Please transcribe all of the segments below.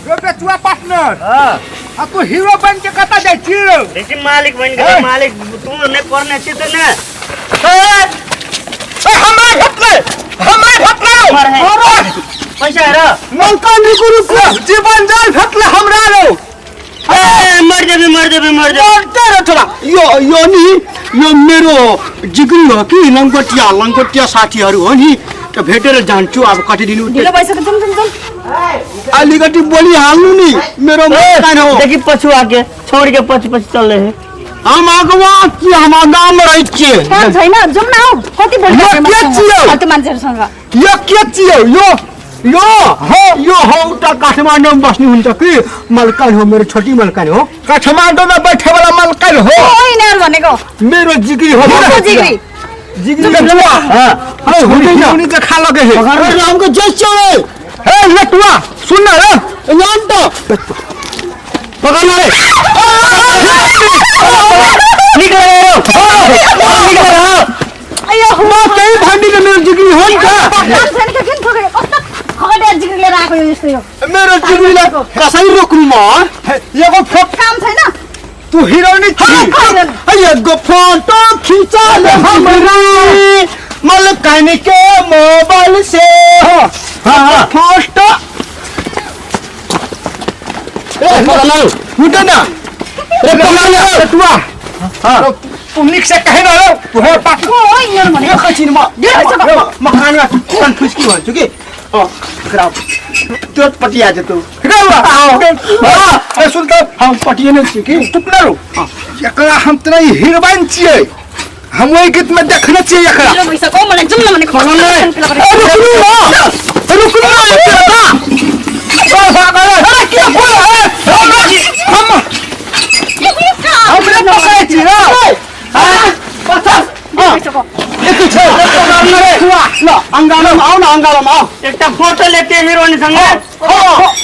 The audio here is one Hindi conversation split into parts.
रो बेचुआ पार्टनर हां अब तू हीरो बन के कता जाय छी लेकिन मालिक बन गए मालिक तू ने करने छी तो ना हमरा फटले पैसा है रे मौका नहीं गुरु जीवन जाल फटले हमरा रो मर जाबे मरते रे थोड़ा यो नहीं यो मेरो जिगरी हो कि लंगोटिया साथीहरु हो नि त भेटेर जान्छु अब कति दिन ढिलो भइसक्यो जम अलिकति बोली हाल्नु नि मेरो मकान हो देखि पछि आके छोड़ के पछि चल रहे हैं हम आगवा कि हम गाउँ में रहै छियै काम छैन जम न हो कति बोल्नु फाल्तु मान्छेहरुसँग यो के छियै यो हो त काठमाडौँ बस्नु हुन्छ कि मलकान हो मेरो छोटी मलकान हो काठमाडौँमा बैठे वाला मलकान हो ओइ नेर भनेको मेरो जिगरी हो जिगरी हां हुँदैन त खा लगे है हमको जैसे हे लटुआ सुन न रे नाम तो पकड़ मारे निकल अयो म कहीं भांडी के मेरो जिगरी हो नि त खगडे जिगरी लिएर आको यो यस्तो यो मेरो जिगरीलाई कसरी रोक्नु म यको काम छैन तू हिरोइनी छी यो फोटो खिचा ले हमरा मलकान के मोबाइल से हां फोटो ए पगला उठे ना रे पगला टुआ हां पुनिक से कहे न रे तू हे पाक ओइ नेर भने यो खचिन म मखानमा कन्फ्युज की भन्छु कि खराब चोट पटिया जे तू सुन त हम पटिए न छी कि टुक्लरो एकरा हम तनै हिरबान छियै हम ओइ गीत में देखने छियै एकरा ढिलो भइसक्यो मलाई जम न भने खगडे एकटा फोटो लेते हीरोइन संग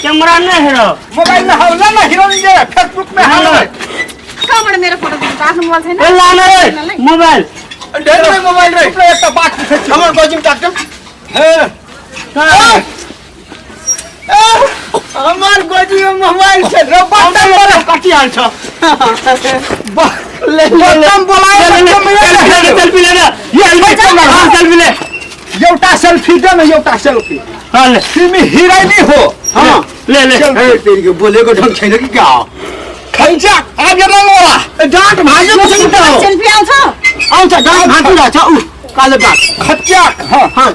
कैमरा न हेरो मोबाइल में हाल ना हीरोइन जे फेसबुक में हाल कहाँबाट मेरो फोटो दिन्छ आफ्नो मोबाइल छैन ए लाना रे मोबाइल डेल में मोबाइल रे एकटा बात हमर गजिम टाटम हे हमार गोजी में मोबाइल से रबाटा वाला काटी हाल छ ले बटम बोलाए सेल्फी ले ये सेल्फी ले एउटा सेल्फी दे न एउटा सेल्फी हां ले तिमी हिरोइनी हो हां ले तेरी के बोलेको ढंग छैन कि क्या खैजा आगे नङोला डाँट भाग्यो छ नि त सेल्फी आउँछ डाँट भाग्यो छ उ कालो डाँट खच्चा हां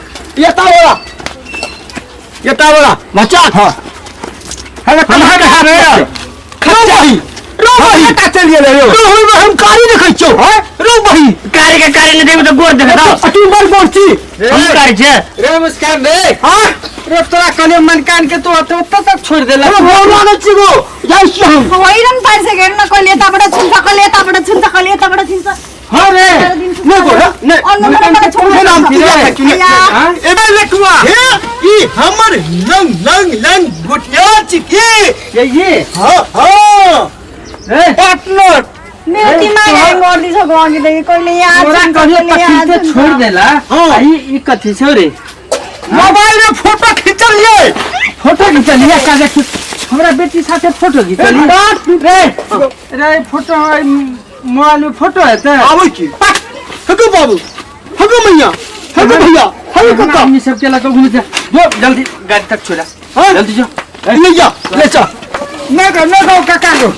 यता वाला बच्चा हां हैन कहाँ का रे खच्चा रो भाई का चलिए ले रो हम कारी देखै छौ ह रो भाई कारी ने देबे त गोर देखे त अटु बर बोर्ची हम कारी छे रे नमस्कार रे हां रे तोरा कने मन कान के तो तक छोड़ देला बोलवा न छिगो जाई छी हम वैरन पाइसे घेर्न कहिले यताबाट छुन्छ कहिले यताबाट छुन्छ हां रे ने गो ने अन्नबाट छोड्नु नाम फिरे हां एबे लेटुआ हे ई हमर लंग गोटिया चिकी ये हां ए पार्टनर मेरो दिमाग ह्याङ गर्दिछ गगिदेखि कहिले यहाँ छोड़ देला ई कथि छ रे मोबाइल में फोटो खिचलिए काजे हमरा बेटी साथे फोटो खिचलिए रे फोटो मोबाइल में फोटो है त आबै की हगो बाबू हगो मैया हगो भैया हगो काका हम सब के लगा घूम जा जो जल्दी गाड़ी तक छोड़ा जल्दी जो ले जा न गो काका गो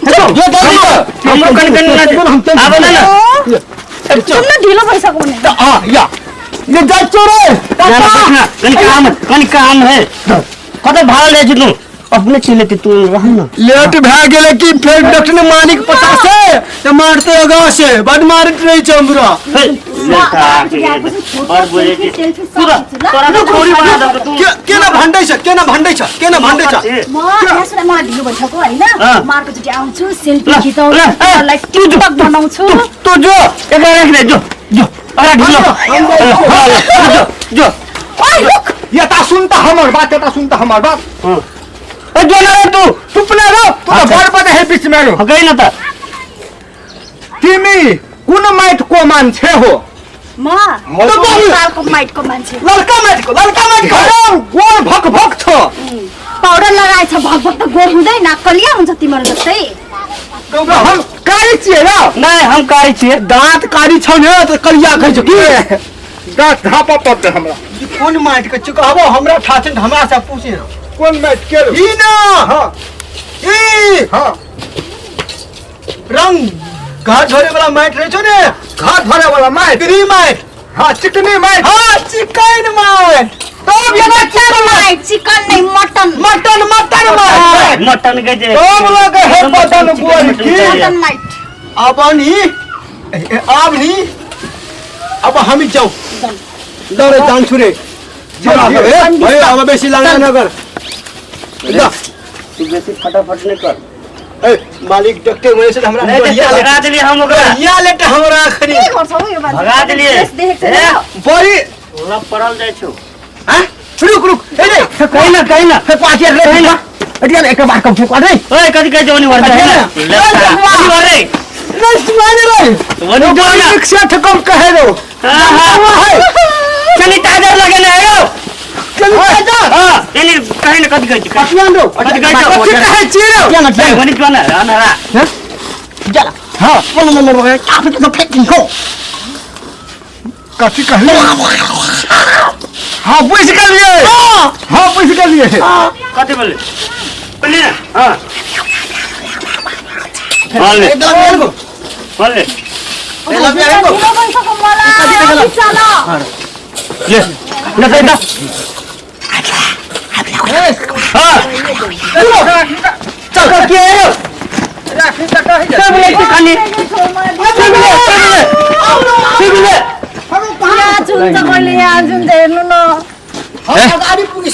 जो जल्दी हम लोग कन आबे ना सुन्न ढिलो भइसक्यो भने हां या ये जा चोरे कन काम है कत भाड़ा ले तू अपने छिले तू रहन लेट भए गेले कि फेर डॉक्टर मानिक 50 है त मारते अगा से बड मारत रही चंबरा और बोले कि तोरा तो छोरी बना दे तू केना भण्डै छ म यसले मलाई ढिलो भइसक्यो हैन मार्को चोटी आउँछु सेल्फी खिचाउँछु टिकटक बनाउँछु तो जो एका राख्ने जो अरे ढिलो जो यता सुन त हमर बात ए जो ना तू चुपना रो तू त बड बड है बीच में रो गई न त तिमी कुन माइट को मान्छे हो माँ तो बोल। लालको माइटको मान्छे लड़का माइट को गोर भक भक छ पाउडर लगाएछ भगभग त गोर हुँदैन कलिया हुन्छ तिम्रो जस्तै हम कारी छिए र नहीं हम कारी छे दांत कारी छ न त कलिया कहै छ की दांत धापा पड़ते हमरा कोन माइट के चुकाबो हमरा ठाठन हमरा से पूछे कोन माइट के ई ना हां ई हां रंग घाट धरे वाला माइट रहे छो ने घाट धरे वाला माइट चिकनी माइट हां चिकनी माइट हां चिकन माइट तब ये मटन माइट चिकन नहीं मटन मटन माइट मटन के जे तब लगे है मटन बोल की मटन माइट अब हम जाऊ दरे जान छुरे चला भाई अब बेसी लाना नगर जा तू बेसी फटाफट नहीं कर ए मालिक डॉक्टर वने से हमरा भगा दिली हम ओकरा या लेट हमरा खरी के गर्छौ यो बात भगा दिलिए बड़ी ओला पड़ल जाय छौ हैं रुक ए रे कहीं ना पाछे रे कहीं ना अटिया एक बार कम फेंक रे ओए कदी कह जोनी वर है ना रे नहीं माने रे वनी जो ना 61 कम कहे रो हां चली ताजर लगे ना आयो चल हां चली कहीं ना कदी कह पटवान रो कदी कह कहे चीरो क्या ना वनी जो ना अनहरा चला हां बोलो रे आप तो फेंक को काफी कहले हां पैसे कर लिए हां पैसे कर लिए कदी बोले बोले ना हां बोले बोले ले ला आएको ले ना बेटा हां चल के आयो राखी तक है सब लेके खाली सिबिले हम आगे पुगी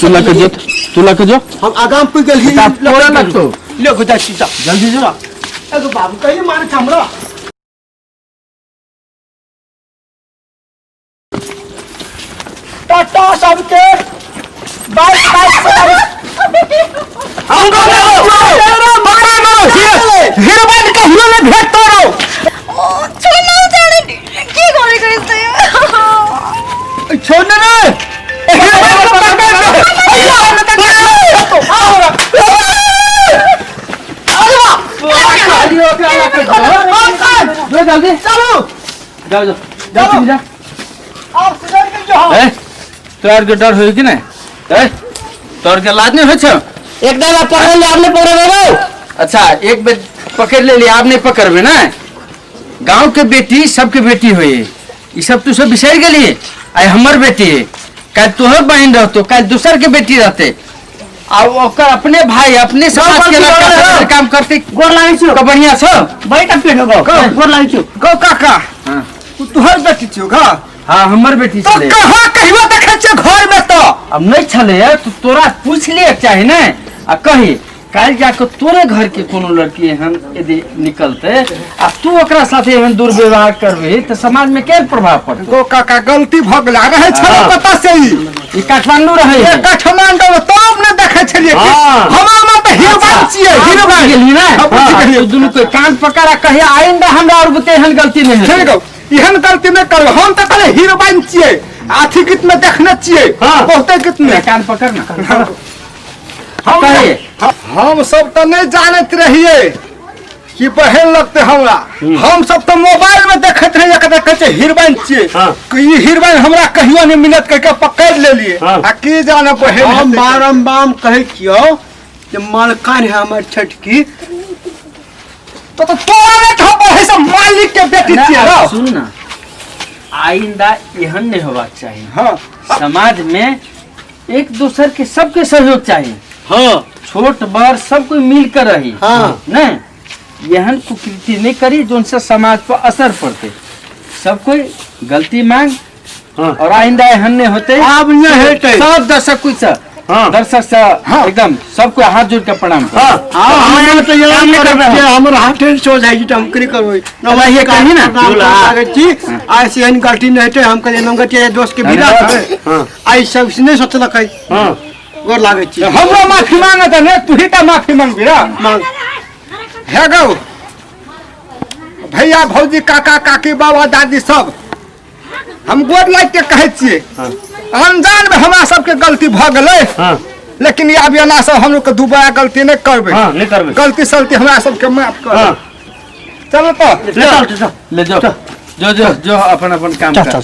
तुला के जो हम आगाम पुग गेल ही पूरा लगतो ले को जा सीता जल्दी जो एगो बाबू कहीं मार हमरा टाटा सबके बाय हम को हीरो बन के हीरो में भेट तोरो छोड्नु जाने के गरेको यस्तो छोड़ रे हीरो बन के जल्दी चलो जाओ जाओ जाओ जा आप सुधर के जो ए तोर के डर होई कि नहीं ए तोर के लाज नहीं होय छ एक डाला पकड़ ले आपने पकड़े रो अच्छा एक बे पकड़ ले लिए आप नहीं पकड़बे ना गांव के बेटी सबके बेटी होई ई सब तू सब बिसर गेली आई हमर बेटी है काल तोहर बहन रहतो काल दूसर के बेटी रहते आ ओकर अपने भाई अपने समाज के लड़का काम करते गोर लागे छु बढ़िया छ बैठा पे गो गोर लागे छु गो काका हां तुहर बेटी छियो का हां हमर बेटी तो छले कहां कहियो देखे छ घर में तो अब नहीं छले तो तोरा पूछ लिए चाहे ना आ कही काल जाके तोरे घर के कोनो लड़की हम यदि निकलते आ तू ओकरा साथे एहन दुर्व्यवहार करबे तो समाज में केहन प्रभाव पड़ते गो काका गलती भ गेल रहे छ हाँ। पता से ही ई काठमांडू रहे ये काठमांडू में तब न देखे छलिए हाँ। हमरा में तो हीरो बन छिए हीरो बन गेली ना अब बुझ गेलिए। तू दुनु के कान पकड़ा कहे आइंदा हमरा और बुते एहन गलती नहीं ठीक है है एहन गलती न करो हम तो कले हीरो बन छिए आथी कित में देखने छिए हाँ। बहुते कित में कान पकड़ ना हम कहिए। हम सब तो नहीं जानत रहिए कि बहन लगते हमरा हम सब तो मोबाइल में देखत रहिए कहते हीरोइन छिए हाँ। कि ई हीरोइन हमरा कहियो नहीं मिलत कह के पकड़ ले लिए हाँ। आ की जाने बहन हम बारंबार कहे कियो कि मालकान है हमर छटकी तो तोरा ने ठप है सब मालिक के बेटी छिए ना, रो सुन ना आइंदा एहन नहीं होगा चाहिए हां समाज में एक दूसर के सबके सहयोग चाहिए हां छोट बड़ सब कोई मिलकर रही हाँ। नहीं यहन कुकृति नहीं करी जो उनसे समाज पर असर पड़ते सब कोई गलती मांग और आइंदा एहन नहीं होते अब नहीं हेते सब दर्शक कुछ दर्शक से एकदम सबको हाथ जोड़ के प्रणाम करो। हम तो ये काम नहीं कर रहे हैं। हमर हाथे सो जाई त हम करी करबै ना ये कही ना लागत छी आई से एहन गलती नहीं हेते हम कहे नंगर के दोस्त के बिना आई सब से नहीं सोचलक है गोर लागत छी हमरो माफी मांगत है तू ही त माफी मांग बिरा मांग हे गौ भैया भौजी काका काकी बाबा दादी सब हम गोद लाग के कहै छियै अनजान में हमरा सबके गलती भ गेलै लेकिन ये अब एना सब हम लोग के दोबारा गलती नहीं करबे नहीं करबे गलती सलती हमरा सबके माफ कर चलो तो ले जाओ जो जो जो अपन अपन काम कर